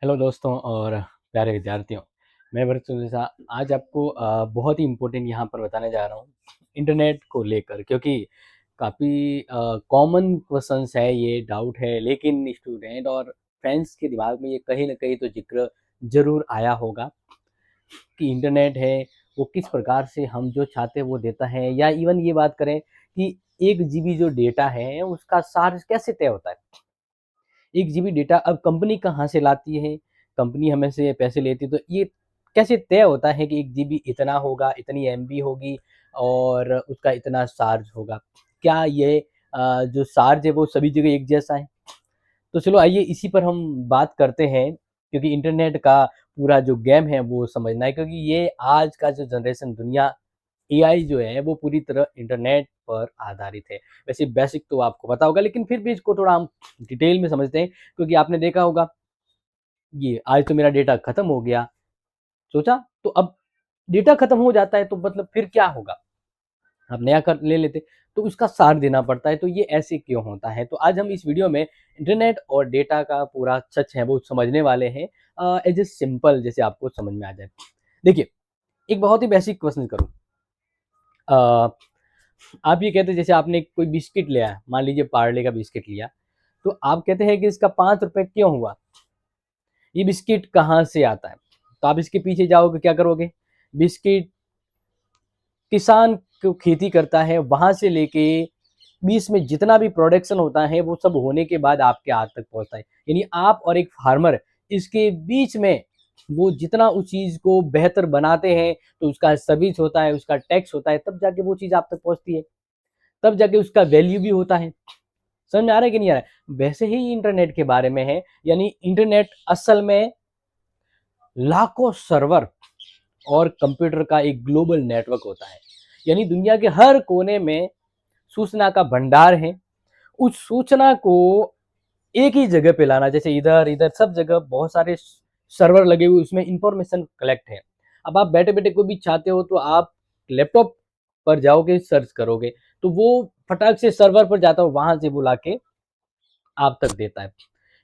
Hello दोस्तों और प्यारे विद्यार्थियों। मैं भरत आज आपको बहुत ही इम्पोर्टेंट यहाँ पर बताने जा रहा हूँ इंटरनेट को लेकर, क्योंकि काफ़ी कॉमन क्वेश्चंस है, ये डाउट है, लेकिन स्टूडेंट और फ्रेंड्स के दिमाग में ये कहीं ना कहीं तो जिक्र जरूर आया होगा कि इंटरनेट है वो किस प्रकार से हम जो चाहते हैं वो देता है, या इवन ये बात करें कि 1 GB जो डेटा है उसका चार्ज कैसे तय होता है। 1 GB डेटा अब कंपनी कहाँ से लाती है? कंपनी हमें से पैसे लेती है, तो ये कैसे तय होता है कि 1 GB इतना होगा, इतनी एमबी होगी और उसका इतना चार्ज होगा? क्या ये जो चार्ज है वो सभी जगह एक जैसा है? तो चलो आइए इसी पर हम बात करते हैं, क्योंकि इंटरनेट का पूरा जो गेम है वो समझना है, क्योंकि ये आज का जो जनरेशन दुनिया एआई जो है वो पूरी तरह इंटरनेट पर आधारित है। वैसे बेसिक तो आपको पता होगा, लेकिन फिर भी इसको थोड़ा हम डिटेल में समझते हैं, क्योंकि आपने देखा होगा ये आज तो मेरा डेटा खत्म हो गया, सोचा तो अब डेटा खत्म हो जाता है तो मतलब फिर क्या होगा, आप नया कर ले लेते, तो उसका सार देना पड़ता है। तो ये ऐसे क्यों होता है? तो आज हम इस वीडियो में इंटरनेट और डेटा का पूरा सच है वो समझने वाले हैं, एज ए सिंपल, जैसे आपको समझ में आ जाए। देखिए, एक बहुत ही बेसिक क्वेश्चन करूँ। आप ये कहते हैं, जैसे आपने कोई बिस्किट लिया, मान लीजिए पार्ले का बिस्किट लिया, तो आप कहते हैं कि इसका 5 रुपए क्यों हुआ? ये बिस्किट कहाँ से आता है? तो आप इसके पीछे जाओगे, क्या करोगे? बिस्किट किसान जो खेती करता है वहां से लेके बीच में जितना भी प्रोडक्शन होता है वो सब होने के बाद आपके हाथ तक पहुंचता है। यानी आप और एक फार्मर, इसके बीच में वो जितना उस चीज को बेहतर बनाते हैं, तो उसका सर्विस होता है, उसका टैक्स होता है, तब जाके वो चीज आप तक पहुंचती है, तब जाके उसका वैल्यू भी होता है। समझ में आ रहा है कि नहीं आ रहा है? वैसे ही इंटरनेट के बारे में है। यानी इंटरनेट असल में लाखों सर्वर और कंप्यूटर का एक ग्लोबल नेटवर्क होता है। यानी दुनिया के हर कोने में सूचना का भंडार है। उस सूचना को एक ही जगह पे लाना, जैसे इधर इधर सब जगह बहुत सारे सर्वर लगे हुए, उसमें इंफॉर्मेशन कलेक्ट है। अब आप बैठे बैठे कोई भी चाहते हो तो आप लैपटॉप पर जाओगे, सर्च करोगे, तो वो फटाक से सर्वर पर जाता हो, वहां से बुला के आप तक देता है।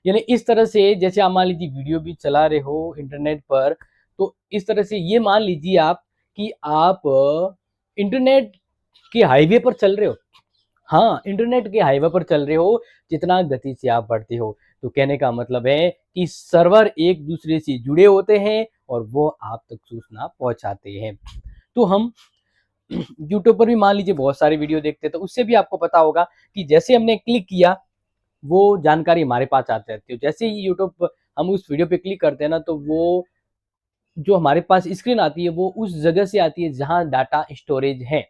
यानी इस तरह से, जैसे आप मान लीजिए वीडियो भी चला रहे हो इंटरनेट पर, तो इस तरह से ये मान लीजिए आप कि आप इंटरनेट के हाईवे पर चल रहे हो। हाँ, इंटरनेट के हाईवे पर चल रहे हो, जितना गति से आप बढ़ते हो। तो कहने का मतलब है कि सर्वर एक दूसरे से जुड़े होते हैं और वो आप तक सूचना पहुंचाते हैं। तो हम यूट्यूब पर भी मान लीजिए बहुत सारी वीडियो देखते हैं, तो उससे भी आपको पता होगा कि जैसे हमने क्लिक किया वो जानकारी हमारे पास आती रहती है। जैसे ही यूट्यूब हम उस वीडियो पे क्लिक करते हैं ना, तो वो जो हमारे पास स्क्रीन आती है वो उस जगह से आती है जहाँ डाटा स्टोरेज है।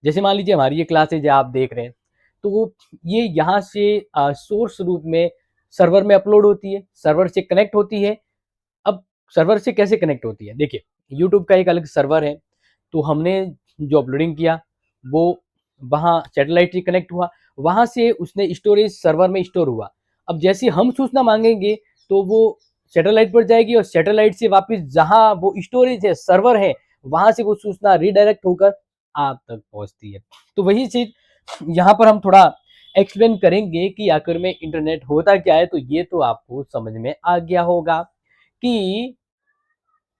जैसे मान लीजिए हमारी ये क्लासेज है, आप देख रहे हैं, तो वो ये यहाँ से सोर्स रूप में सर्वर में अपलोड होती है, सर्वर से कनेक्ट होती है। अब सर्वर से कैसे कनेक्ट होती है? देखिए, यूट्यूब का एक अलग सर्वर है, तो हमने जो अपलोडिंग किया वो वहाँ सैटेलाइट से कनेक्ट हुआ, वहाँ से उसने स्टोरेज सर्वर में स्टोर हुआ। अब जैसे हम सूचना मांगेंगे तो वो सैटेलाइट पर जाएगी और सैटेलाइट से वापस जहाँ वो स्टोरेज है, सर्वर है, वहाँ से वो सूचना रिडायरेक्ट होकर आप तक पहुँचती है। तो वही चीज़ यहाँ पर हम थोड़ा एक्सप्लेन करेंगे कि आखिर में इंटरनेट होता क्या है, तो ये तो आपको समझ में आ गया होगा कि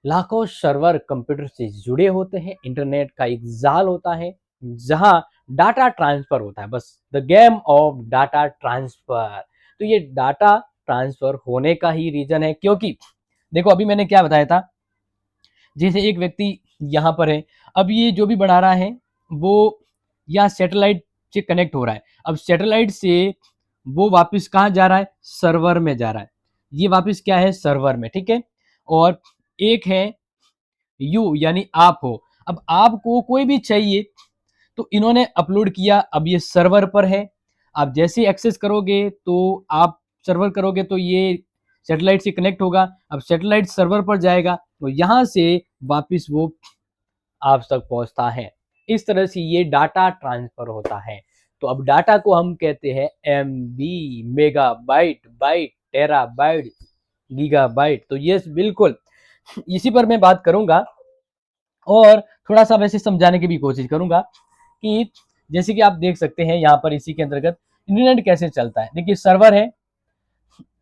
लाखों सर्वर कंप्यूटर से जुड़े होते हैं। इंटरनेट का एक जाल होता है जहां डाटा ट्रांसफर होता है, बस the game of data transfer. तो ये डाटा ट्रांसफर होने का ही रीजन है, क्योंकि देखो अभी मैंने क्या बताया था, जैसे एक व्यक्ति यहाँ पर है, अब ये जो भी बढ़ा रहा है वो यहाँ सैटेलाइट से कनेक्ट हो रहा है। अब सैटेलाइट से वो वापस कहाँ जा रहा है? सर्वर में जा रहा है। ये वापस क्या है? सर्वर में, ठीक है। और एक है यू, यानी आप हो। अब आपको कोई भी चाहिए तो इन्होंने अपलोड किया, अब ये सर्वर पर है। आप जैसे एक्सेस करोगे तो आप सर्वर करोगे तो ये सैटेलाइट से कनेक्ट होगा। अब सैटेलाइट सर्वर पर जाएगा तो यहाँ से वापस वो आप तक पहुंचता है। इस तरह से ये डाटा ट्रांसफर होता है। तो अब डाटा को हम कहते हैं MB, megabyte, byte, terabyte, gigabyte. तो ये बिल्कुल इसी पर मैं बात करूंगा और थोड़ा सा वैसे समझाने की भी कोशिश करूंगा कि जैसे कि आप देख सकते हैं यहाँ पर इसी के अंतर्गत इंटरनेट कैसे चलता है। देखिए सर्वर है,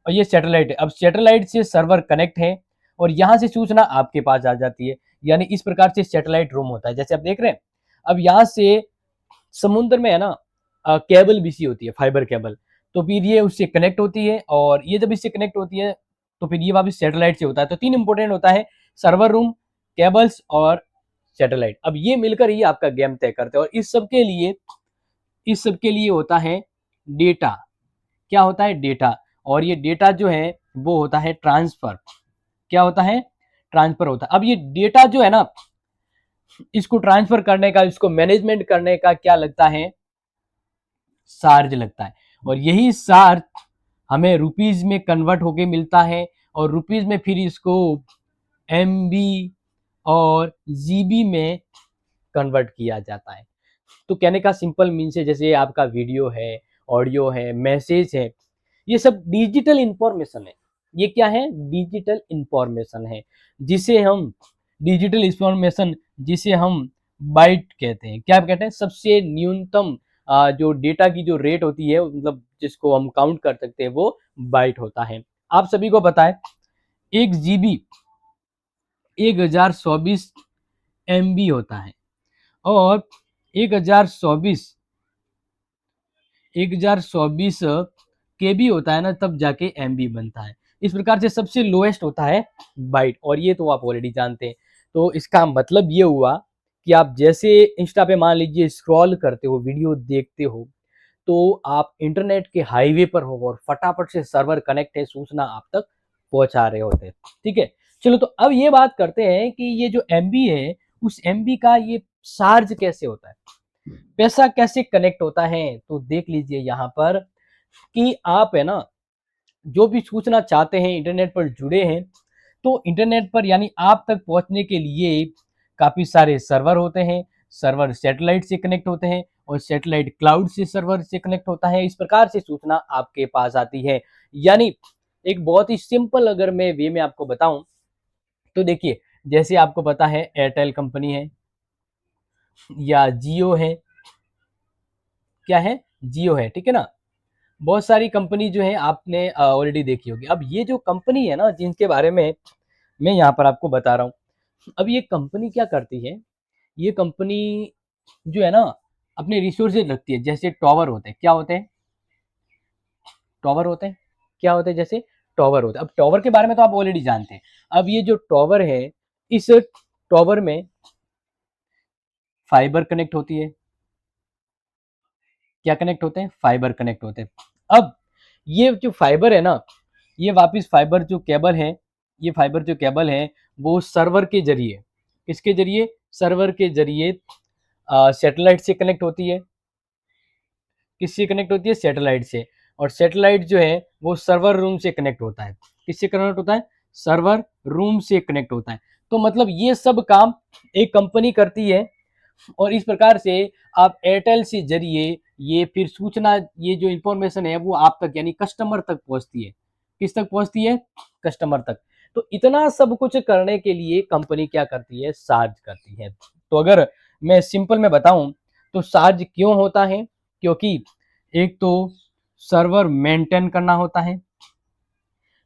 और ये सैटेलाइट है। अब सैटेलाइट से सर्वर कनेक्ट है और यहाँ से सूचना आपके पास आ जाती है, यानी इस प्रकार से सैटेलाइट रूम होता है। जैसे आप देख रहे हैं, अब यहाँ से समुद्र में है ना केबल बिछी होती है, फाइबर केबल, तो फिर ये उससे कनेक्ट होती है और ये जब इससे कनेक्ट होती है तो फिर ये वापस सैटेलाइट से होता है। तो तीन इंपॉर्टेंट होता है, सर्वर रूम, केबल्स और सैटेलाइट। अब ये मिलकर ही आपका गेम तय करते हैं और इस सब के लिए होता है डेटा। क्या होता है? डेटा। और ये डेटा जो है वो होता है ट्रांसफर। क्या होता है? ट्रांसफर होता है। अब ये डेटा जो है ना, इसको ट्रांसफर करने का, इसको मैनेजमेंट करने का क्या लगता है? चार्ज लगता है। और यही चार्ज हमें रुपीज में कन्वर्ट होके मिलता है और रुपीज में फिर इसको एमबी और जीबी में कन्वर्ट किया जाता है। तो कहने का सिंपल मीन्स है, जैसे आपका वीडियो है, ऑडियो है, मैसेज है, ये सब डिजिटल इंफॉर्मेशन है। ये क्या है? डिजिटल इंफॉर्मेशन है, जिसे हम डिजिटल इंफॉर्मेशन जिसे हम बाइट कहते हैं। क्या कहते हैं? सबसे न्यूनतम जो डेटा की जो रेट होती है, मतलब जिसको हम काउंट कर सकते हैं, वो बाइट होता है। आप सभी को पता है 1 GB 1024 MB होता है और 1024 KB होता है ना, तब जाके MB बनता है। इस प्रकार से सबसे लोएस्ट होता है बाइट, और ये तो आप ऑलरेडी जानते हैं। तो इसका मतलब ये हुआ कि आप जैसे इंस्टा पे मान लीजिए स्क्रॉल करते हो, वीडियो देखते हो, तो आप इंटरनेट के हाईवे पर हो और फटाफट से सर्वर कनेक्ट है, सूचना आप तक पहुंचा रहे होते हैं। ठीक है, चलो तो अब ये बात करते हैं कि ये जो एमबी है, उस एमबी का ये चार्ज कैसे होता है, पैसा कैसे कनेक्ट होता है। तो देख लीजिए यहाँ पर कि आप है ना, जो भी सूचना चाहते हैं, इंटरनेट पर जुड़े हैं, तो इंटरनेट पर यानी आप तक पहुंचने के लिए काफी सारे सर्वर होते हैं। सर्वर सैटेलाइट से कनेक्ट होते हैं और सैटेलाइट क्लाउड से सर्वर से कनेक्ट होता है। इस प्रकार से सूचना आपके पास आती है। यानी एक बहुत ही सिंपल अगर मैं वे में आपको बताऊं, तो देखिए, जैसे आपको पता है एयरटेल कंपनी है या जियो है। क्या है? जियो है, ठीक है ना। बहुत सारी कंपनी जो है आपने ऑलरेडी देखी होगी। अब ये जो कंपनी है ना, जिनके बारे में मैं यहाँ पर आपको बता रहा हूँ, अब ये कंपनी क्या करती है, ये कंपनी जो है ना, अपने रिसोर्सेज रखती है। जैसे टॉवर होते हैं, क्या होते हैं? टॉवर होते हैं। क्या होते हैं? जैसे टॉवर होते हैं। अब टॉवर के बारे में तो आप ऑलरेडी जानते हैं। अब ये जो टॉवर है, इस टॉवर में फाइबर कनेक्ट होती है। क्या कनेक्ट होते हैं? फाइबर कनेक्ट होते हैं। अब ये जो फाइबर है ना, ये वापस फाइबर जो केबल है, ये फाइबर जो केबल है, वो सर्वर के जरिए, किसके जरिए? सर्वर के जरिए सैटेलाइट से कनेक्ट होती है। किससे कनेक्ट होती है? सैटेलाइट से। और सैटेलाइट जो है वो सर्वर रूम से कनेक्ट होता है। किससे कनेक्ट होता है? सर्वर रूम से कनेक्ट होता है। तो मतलब ये सब काम एक कंपनी करती है और इस प्रकार से आप एयरटेल से जरिए ये फिर सूचना, ये जो इंफॉर्मेशन है वो आप तक यानी कस्टमर तक पहुंचती है। किस तक पहुंचती है? कस्टमर तक। तो इतना सब कुछ करने के लिए कंपनी क्या करती है? चार्ज करती है। तो अगर मैं सिंपल में बताऊं तो चार्ज क्यों होता है? क्योंकि एक तो सर्वर मेंटेन करना होता है।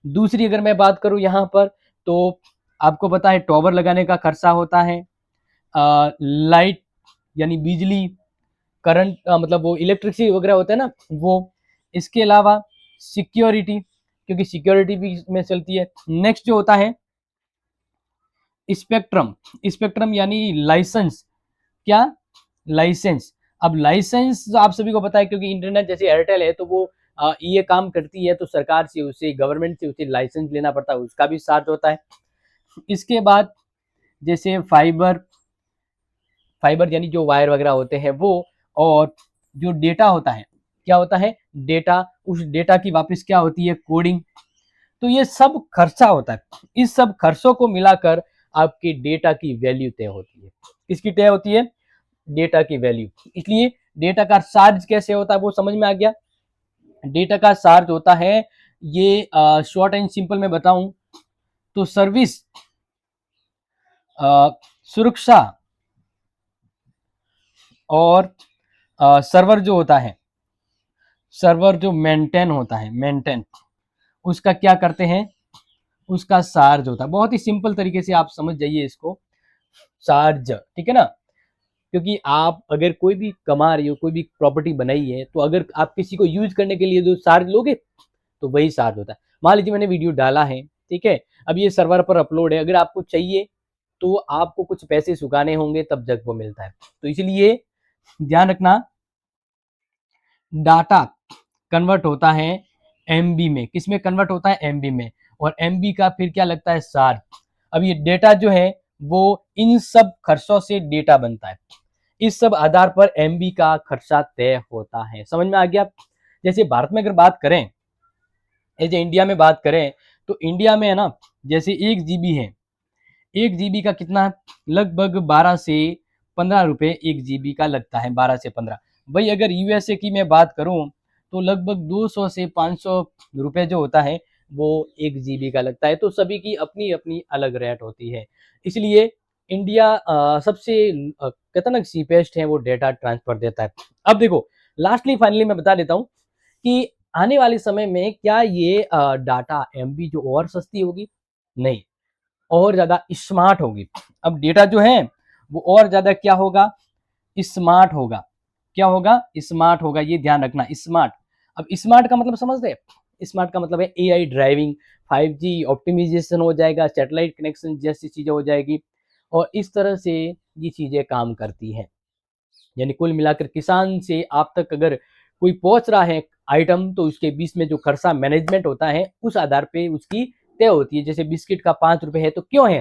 दूसरी अगर मैं बात करूं यहाँ पर, तो आपको पता है टॉवर लगाने का खर्चा होता है, लाइट यानी बिजली, करंट मतलब वो इलेक्ट्रिसिटी वगैरह होता है ना वो। इसके अलावा सिक्योरिटी, क्योंकि सिक्योरिटी भी इसमें चलती है। नेक्स्ट जो होता है स्पेक्ट्रम, स्पेक्ट्रम यानी लाइसेंस। क्या? लाइसेंस। अब लाइसेंस आप सभी को पता है, क्योंकि इंटरनेट जैसे एयरटेल है तो वो ये काम करती है, तो सरकार से उसे, गवर्नमेंट से उसे लाइसेंस लेना पड़ता है, उसका भी चार्ज होता है। इसके बाद जैसे फाइबर, फाइबर यानी जो वायर वगैरह होते हैं वो, और जो डेटा होता है, क्या होता है? डेटा। उस डेटा की वापस क्या होती है? कोडिंग। तो ये सब खर्चा होता है। इस सब खर्चों को मिलाकर आपकी डेटा की वैल्यू तय होती है। किसकी तय होती है? डेटा की वैल्यू। इसलिए डेटा का चार्ज कैसे होता है वो समझ में आ गया। डेटा का चार्ज होता है, ये शॉर्ट एंड सिंपल में बताऊं तो सर्विस, सुरक्षा और सर्वर जो होता है, सर्वर जो मेंटेन होता है, मेंटेन, उसका क्या करते हैं, उसका चार्ज होता है। बहुत ही सिंपल तरीके से आप समझ जाइए इसको, चार्ज, ठीक है ना। क्योंकि आप अगर कोई भी कमा रही हो, कोई भी प्रॉपर्टी बनाई है, तो अगर आप किसी को यूज करने के लिए जो चार्ज लोगे तो वही चार्ज होता है। मान लीजिए मैंने वीडियो डाला है, ठीक है, अब ये सर्वर पर अपलोड है, अगर आपको चाहिए तो आपको कुछ पैसे चुकाने होंगे तब जब वो मिलता है। तो इसलिए ध्यान रखना, डाटा कन्वर्ट होता है एमबी में। किस में कन्वर्ट होता है, एमबी में, और एमबी का फिर क्या लगता है, चार्ज। अब ये डेटा जो है वो इन सब खर्चों से डेटा बनता है, इस सब आधार पर एमबी का खर्चा तय होता है। समझ में आ गया। जैसे भारत में अगर बात करें, जैसे इंडिया में बात करें, तो इंडिया में है ना, जैसे 1 GB है, 1 GB का कितना, लगभग 12 से 15 रुपए 1 GB का लगता है, 12 से 15। वही अगर यूएसए की मैं बात करूं तो लगभग 200 से 500 रुपए जो होता है वो 1 GB का लगता है। तो सभी की अपनी अपनी अलग रेट होती है। इसलिए इंडिया सबसे कहता ना चीपेस्ट है, वो डेटा ट्रांसफर देता है। अब देखो, लास्टली फाइनली मैं बता देता हूँ कि आने वाले समय में क्या ये डाटा एमबी जो और सस्ती होगी, नहीं, और ज्यादा स्मार्ट होगी। अब डेटा जो है वो और ज्यादा क्या होगा, स्मार्ट होगा। क्या होगा, स्मार्ट होगा, ये ध्यान रखना, स्मार्ट। अब स्मार्ट का मतलब समझते हैं, स्मार्ट का मतलब है एआई ड्राइविंग, 5G ऑप्टिमाइजेशन हो जाएगा, सैटेलाइट कनेक्शन जैसी चीजें हो जाएगी, और इस तरह से ये चीजें काम करती हैं। यानी कुल मिलाकर किसान से आप तक अगर कोई पहुंच रहा है आइटम, तो उसके बीच में जो खर्चा मैनेजमेंट होता है उस आधार पे उसकी तय होती है। जैसे बिस्किट का 5 रुपए है तो क्यों है,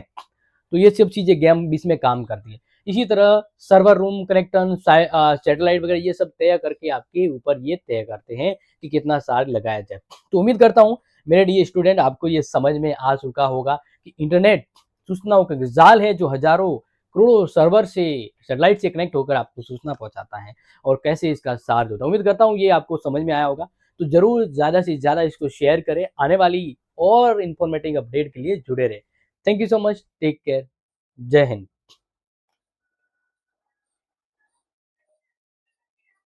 तो ये सब चीजें गेम बीच में काम करती है। इसी तरह सर्वर रूम कनेक्शन, सैटेलाइट वगैरह ये सब तय करके आपके ऊपर ये तय करते हैं कि कितना चार्ज लगाया जाए। तो उम्मीद करता हूँ मेरे डियर स्टूडेंट आपको ये समझ में आ चुका होगा कि इंटरनेट सूचनाओं का जाल है जो हजारों करोड़ों सर्वर से, सैटेलाइट से कनेक्ट होकर आपको सूचना पहुंचाता है, और कैसे इसका चार्ज होता है। उम्मीद करता हूँ ये आपको समझ में आया होगा। तो जरूर ज्यादा से ज्यादा इसको शेयर करें, आने वाली और इंफॉर्मेटिव अपडेट के लिए जुड़े रहे। Thank you so much, take care, जय हिंद।